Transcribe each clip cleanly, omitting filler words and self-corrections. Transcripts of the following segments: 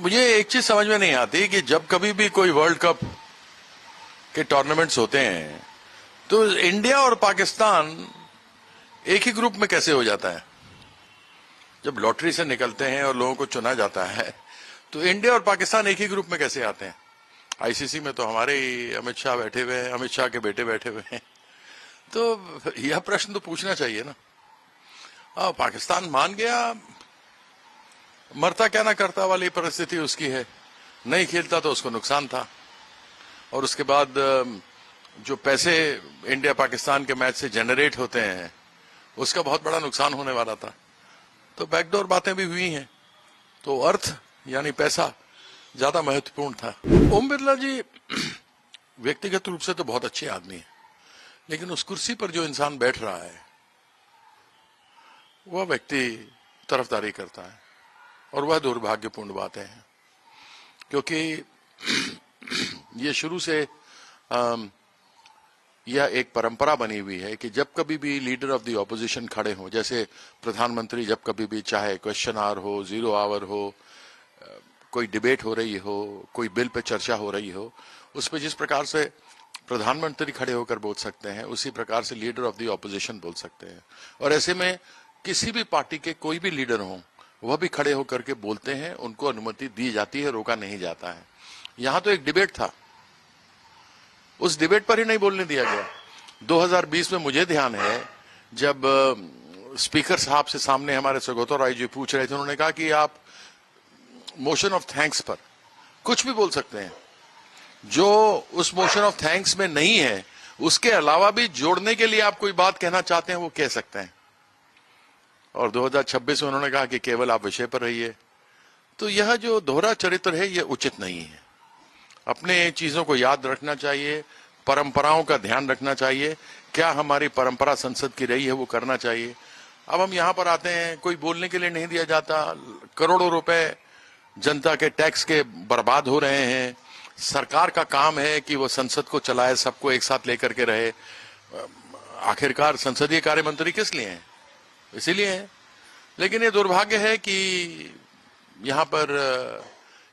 मुझे एक चीज समझ में नहीं आती कि जब कभी भी कोई वर्ल्ड कप के टूर्नामेंट्स होते हैं तो इंडिया और पाकिस्तान एक ही ग्रुप में कैसे हो जाता है। जब लॉटरी से निकलते हैं और लोगों को चुना जाता है तो इंडिया और पाकिस्तान एक ही ग्रुप में कैसे आते हैं। आईसीसी में तो हमारे ही अमित शाह बैठे हुए हैं, अमित शाह के बेटे बैठे हुए हैं। तो यह प्रश्न तो पूछना चाहिए ना। पाकिस्तान मान गया, मरता क्या ना करता वाली परिस्थिति उसकी है। नहीं खेलता तो उसको नुकसान था, और उसके बाद जो पैसे इंडिया पाकिस्तान के मैच से जनरेट होते हैं उसका बहुत बड़ा नुकसान होने वाला था। तो बैकडोर बातें भी हुई हैं, तो अर्थ यानी पैसा ज्यादा महत्वपूर्ण था। ओम बिरला जी व्यक्तिगत रूप से तो बहुत अच्छे आदमी हैं, लेकिन उस कुर्सी पर जो इंसान बैठ रहा है वह व्यक्ति तरफदारी करता है, और वह दुर्भाग्यपूर्ण बात है, क्योंकि ये शुरू से यह एक परंपरा बनी हुई है कि जब कभी भी लीडर ऑफ द ऑपोजिशन खड़े हों, जैसे प्रधानमंत्री जब कभी भी, चाहे क्वेश्चन आवर हो, जीरो आवर हो, कोई डिबेट हो रही हो, कोई बिल पे चर्चा हो रही हो, उस पर जिस प्रकार से प्रधानमंत्री खड़े होकर बोल सकते हैं उसी प्रकार से लीडर ऑफ द ऑपोजिशन बोल सकते हैं। और ऐसे में किसी भी पार्टी के कोई भी लीडर हों वह भी खड़े होकर के बोलते हैं, उनको अनुमति दी जाती है, रोका नहीं जाता है। यहां तो एक डिबेट था, उस डिबेट पर ही नहीं बोलने दिया गया। 2020 में मुझे ध्यान है जब स्पीकर साहब से सामने हमारे सगोतो राय जी पूछ रहे थे, उन्होंने कहा कि आप मोशन ऑफ थैंक्स पर कुछ भी बोल सकते हैं, जो उस मोशन ऑफ थैंक्स में नहीं है उसके अलावा भी जोड़ने के लिए आप कोई बात कहना चाहते हैं वो कह सकते हैं। और 2026 में उन्होंने कहा कि केवल आप विषय पर रहिए। तो यह जो दोहरा चरित्र है यह उचित नहीं है। अपने चीजों को याद रखना चाहिए, परंपराओं का ध्यान रखना चाहिए, क्या हमारी परंपरा संसद की रही है वो करना चाहिए। अब हम यहां पर आते हैं, कोई बोलने के लिए नहीं दिया जाता, करोड़ों रुपए जनता के टैक्स के बर्बाद हो रहे हैं। सरकार का काम है कि वो संसद को चलाए, सबको एक साथ लेकर के रहे। आखिरकार संसदीय कार्य मंत्री किस लिए हैं? इसीलिए है। लेकिन ये दुर्भाग्य है कि यहां पर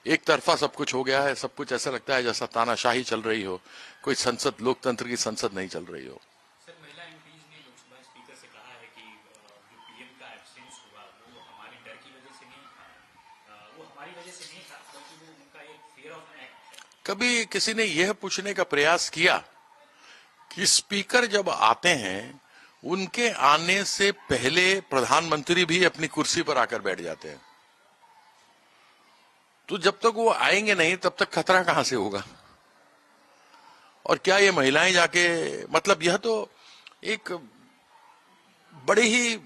एक तरफा सब कुछ हो गया है। सब कुछ ऐसा लगता है जैसा तानाशाही चल रही हो, कोई संसद, लोकतंत्र की संसद नहीं चल रही हो। सर, महिला एमपीज ने लोकसभा स्पीकर से कहा है कि जो पीएम का एब्सेंस हुआ वो हमारे डर की वजह से नहीं था, वो हमारी वजह से नहीं था, बल्कि वो उनका एक फियर ऑफ एक्ट। कभी किसी ने यह पूछने का प्रयास किया कि स्पीकर जब आते हैं उनके आने से पहले प्रधानमंत्री भी अपनी कुर्सी पर आकर बैठ जाते हैं, तो जब तक वो आएंगे नहीं तब तक खतरा कहां से होगा। और क्या ये महिलाएं जाके, मतलब यह तो एक बड़ी ही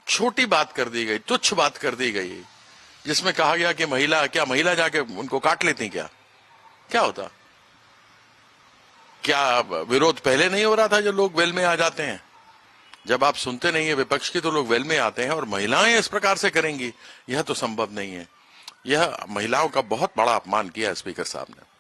छोटी बात कर दी गई, तुच्छ बात कर दी गई, जिसमें कहा गया कि महिला जाके उनको काट लेती क्या होता। क्या विरोध पहले नहीं हो रहा था जब लोग वेल में आ जाते हैं? जब आप सुनते नहीं है विपक्ष की तो लोग वेल में आते हैं, और महिलाएं इस प्रकार से करेंगी, यह तो संभव नहीं है। यह महिलाओं का बहुत बड़ा अपमान किया स्पीकर साहब ने।